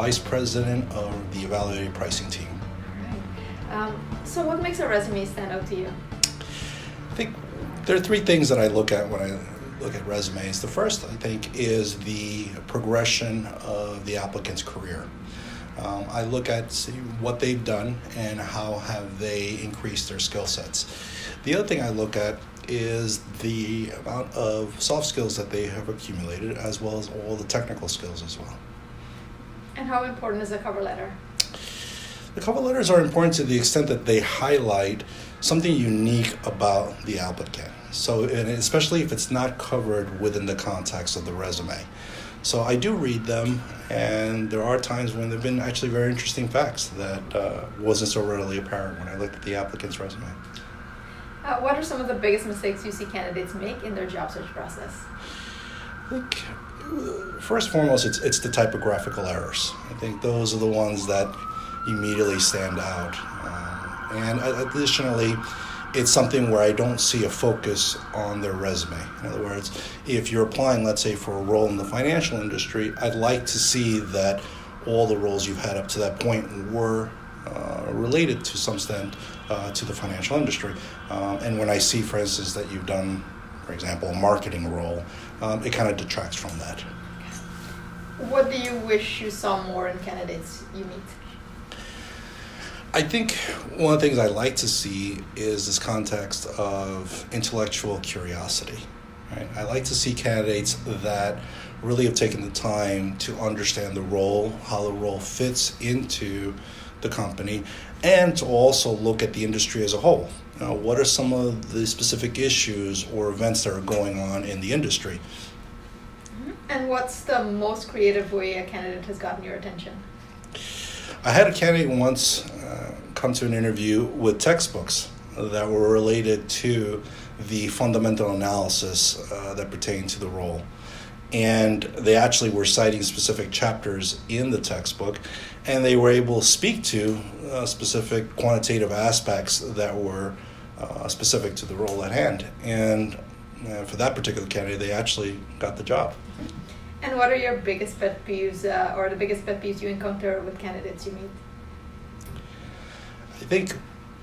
vice president of the evaluated pricing team. Right. So what makes a resume stand out to you? I think there are three things that I look at when I look at resumes. The first, I think, is the progression of the applicant's career. I look at what they've done and how have they increased their skill sets. The other thing I look at is the amount of soft skills that they have accumulated, as well as all the technical skills as well. And how important is a cover letter? The cover letters are important to the extent that they highlight something unique about the applicant. So, and especially if it's not covered within the context of the resume. So I do read them, and there are times when there have been actually very interesting facts that wasn't so readily apparent when I looked at the applicant's resume. What are some of the biggest mistakes you see candidates make in their job search process? I think, first and foremost, it's the typographical errors. I think those are the ones that immediately stand out. And additionally, it's something where I don't see a focus on their resume. In other words, if you're applying, let's say, for a role in the financial industry, I'd like to see that all the roles you've had up to that point were related to some extent to the financial industry. And when I see, for instance, that you've done, for example, a marketing role, it kind of detracts from that. What do you wish you saw more in candidates you meet? I think one of the things I like to see is this context of intellectual curiosity. Right? I like to see candidates that really have taken the time to understand the role, how the role fits into the company, and to also look at the industry as a whole. What are some of the specific issues or events that are going on in the industry? And what's the most creative way a candidate has gotten your attention? I had a candidate once come to an interview with textbooks that were related to the fundamental analysis that pertained to the role. And they actually were citing specific chapters in the textbook, and they were able to speak to specific quantitative aspects that were specific to the role at hand. And for that particular candidate, they actually got the job. And what are your biggest pet peeves or the biggest pet peeves you encounter with candidates you meet? I think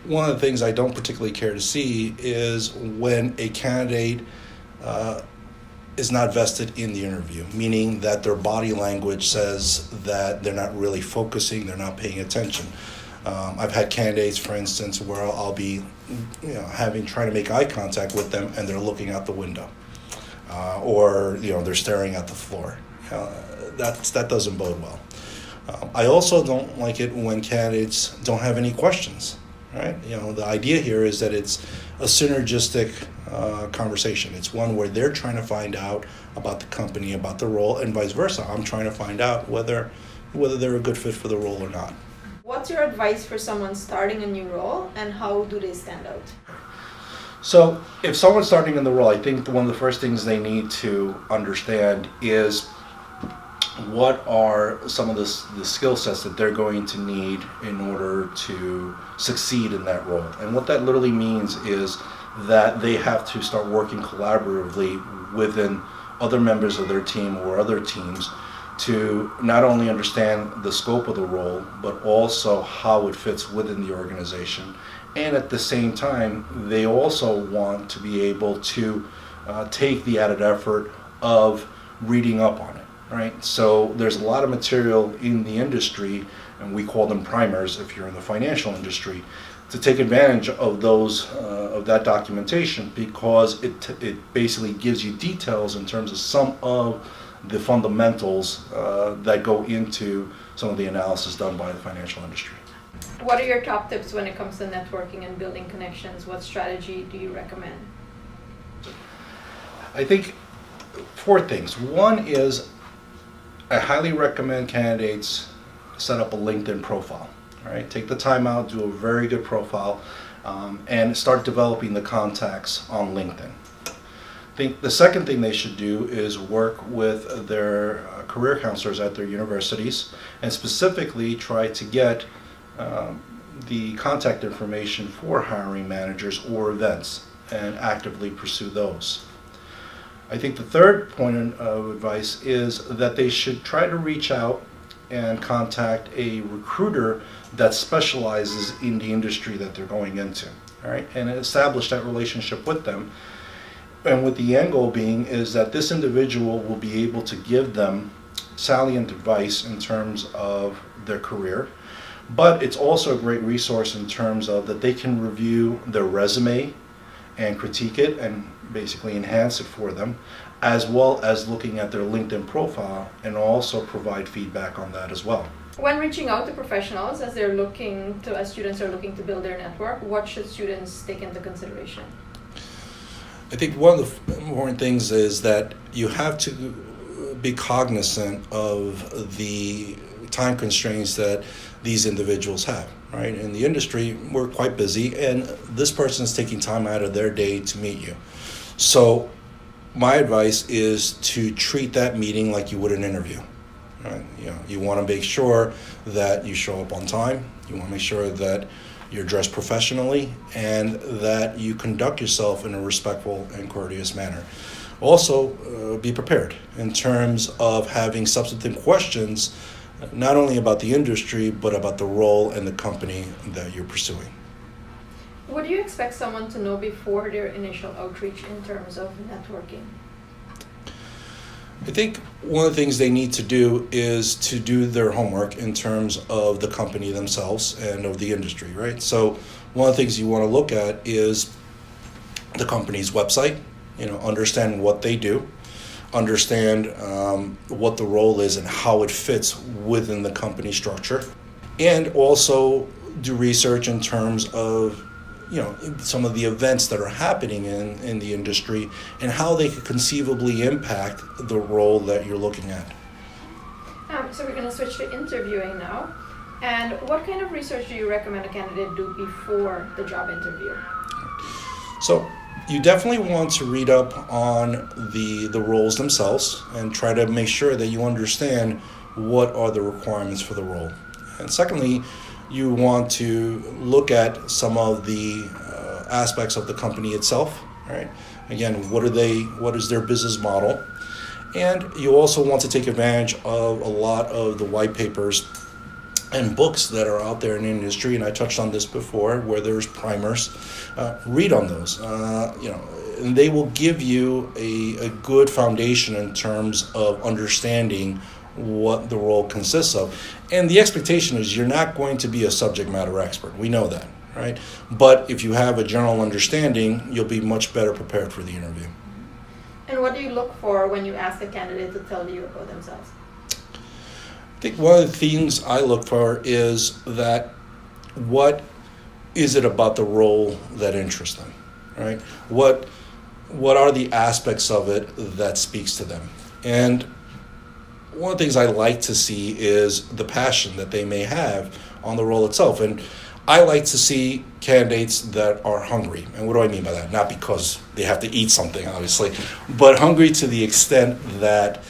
one of the things I don't particularly care to see is when a candidate is not vested in the interview, meaning that their body language says that they're not really focusing, they're not paying attention. I've had candidates, for instance, where I'll be, trying to make eye contact with them, and they're looking out the window, or they're staring at the floor. That doesn't bode well. I also don't like it when candidates don't have any questions. Right? The idea here is that it's a synergistic conversation. It's one where they're trying to find out about the company, about the role, and vice versa. I'm trying to find out whether they're a good fit for the role or not. What's your advice for someone starting a new role, and how do they stand out? So if someone's starting in the role, I think one of the first things they need to understand is what are some of the skill sets that they're going to need in order to succeed in that role. And what that literally means is that they have to start working collaboratively within other members of their team or other teams to not only understand the scope of the role, but also how it fits within the organization. And at the same time, they also want to be able to take the added effort of reading up on it. Right? So there's a lot of material in the industry, and we call them primers if you're in the financial industry, to take advantage of those of that documentation, because it basically gives you details in terms of some of the fundamentals that go into some of the analysis done by the financial industry. What are your top tips when it comes to networking and building connections? What strategy do you recommend? I think 4 things. One is I highly recommend candidates set up a LinkedIn profile. All right, take the time out, do a very good profile, and start developing the contacts on LinkedIn. I think the second thing they should do is work with their career counselors at their universities, and specifically try to get the contact information for hiring managers or events, and actively pursue those. I think the third point of advice is that they should try to reach out and contact a recruiter that specializes in the industry that they're going into, all right, and establish that relationship with them. And with the end goal being is that this individual will be able to give them salient advice in terms of their career, but it's also a great resource in terms of that they can review their resume and critique it and basically enhance it for them, as well as looking at their LinkedIn profile and also provide feedback on that as well. When reaching out to professionals as students are looking to build their network, what should students take into consideration? I think one of the important things is that you have to be cognizant of the time constraints that these individuals have, right? In the industry, we're quite busy, and this person is taking time out of their day to meet you. So my advice is to treat that meeting like you would an interview. Right? You want to make sure that you show up on time. You want to make sure that you're dressed professionally and that you conduct yourself in a respectful and courteous manner. Also, be prepared in terms of having substantive questions, not only about the industry, but about the role and the company that you're pursuing. What do you expect someone to know before their initial outreach in terms of networking? I think one of the things they need to do is to do their homework in terms of the company themselves and of the industry, right? So one of the things you want to look at is the company's website, understand what they do, understand what the role is and how it fits within the company structure, and also do research in terms of some of the events that are happening in the industry and how they could conceivably impact the role that you're looking at. So we're going to switch to interviewing now. And what kind of research do you recommend a candidate do before the job interview? So you definitely want to read up on the roles themselves and try to make sure that you understand what are the requirements for the role. And secondly, you want to look at some of the aspects of the company itself, right? Again, what is their business model? And you also want to take advantage of a lot of the white papers and books that are out there in the industry, and I touched on this before, where there's primers. Read on those, and they will give you a good foundation in terms of understanding what the role consists of. And the expectation is you're not going to be a subject matter expert. We know that, right? But if you have a general understanding, you'll be much better prepared for the interview. And what do you look for when you ask a candidate to tell you about themselves? I think one of the things I look for is that what is it about the role that interests them, right? What are the aspects of it that speaks to them? And one of the things I like to see is the passion that they may have on the role itself. And I like to see candidates that are hungry. And what do I mean by that? Not because they have to eat something, obviously, but hungry to the extent that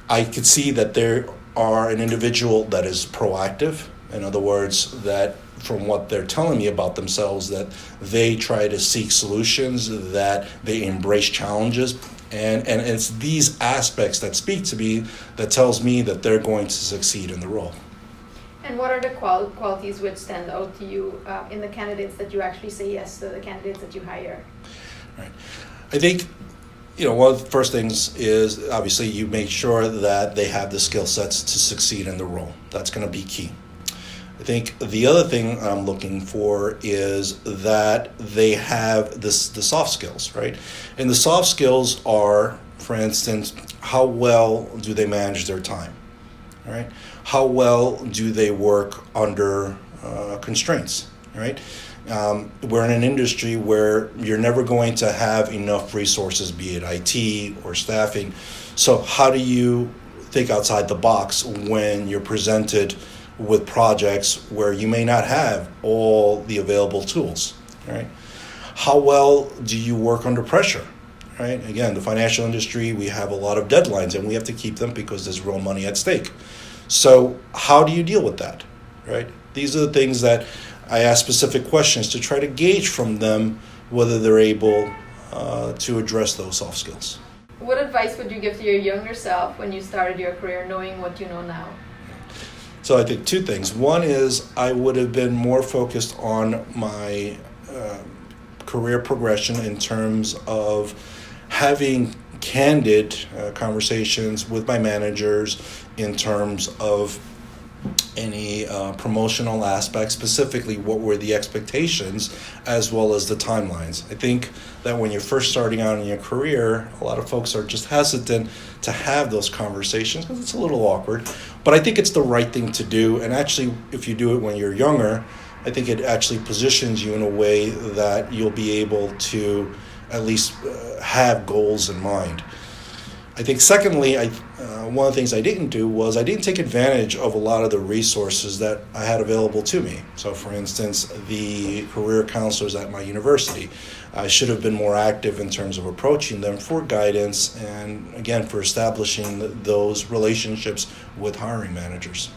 I could see that there are an individual that is proactive. In other words, that from what they're telling me about themselves, that they try to seek solutions, that they embrace challenges. And it's these aspects that speak to me that tells me that they're going to succeed in the role. And what are the qualities which stand out to you in the candidates that you actually say yes to, the candidates that you hire? Right. I think, one of the first things is obviously you make sure that they have the skill sets to succeed in the role. That's going to be key. I think the other thing I'm looking for is that they have the soft skills, right? And the soft skills are, for instance, how well do they manage their time, right? How well do they work under constraints, right? We're in an industry where you're never going to have enough resources, be it IT or staffing. So how do you think outside the box when you're presented with projects where you may not have all the available tools, right? How well do you work under pressure, right? Again, the financial industry, we have a lot of deadlines and we have to keep them because there's real money at stake. So how do you deal with that, right? These are the things that I ask specific questions to try to gauge from them whether they're able to address those soft skills. What advice would you give to your younger self when you started your career knowing what you know now? So I think two things. One is I would have been more focused on my career progression in terms of having candid conversations with my managers in terms of any promotional aspects, specifically what were the expectations as well as the timelines. I think that when you're first starting out in your career, a lot of folks are just hesitant to have those conversations because it's a little awkward. But I think it's the right thing to do. And actually, if you do it when you're younger, I think it actually positions you in a way that you'll be able to at least have goals in mind. I think secondly, one of the things I didn't do was I didn't take advantage of a lot of the resources that I had available to me. So for instance, the career counselors at my university. I should have been more active in terms of approaching them for guidance and again for establishing those relationships with hiring managers.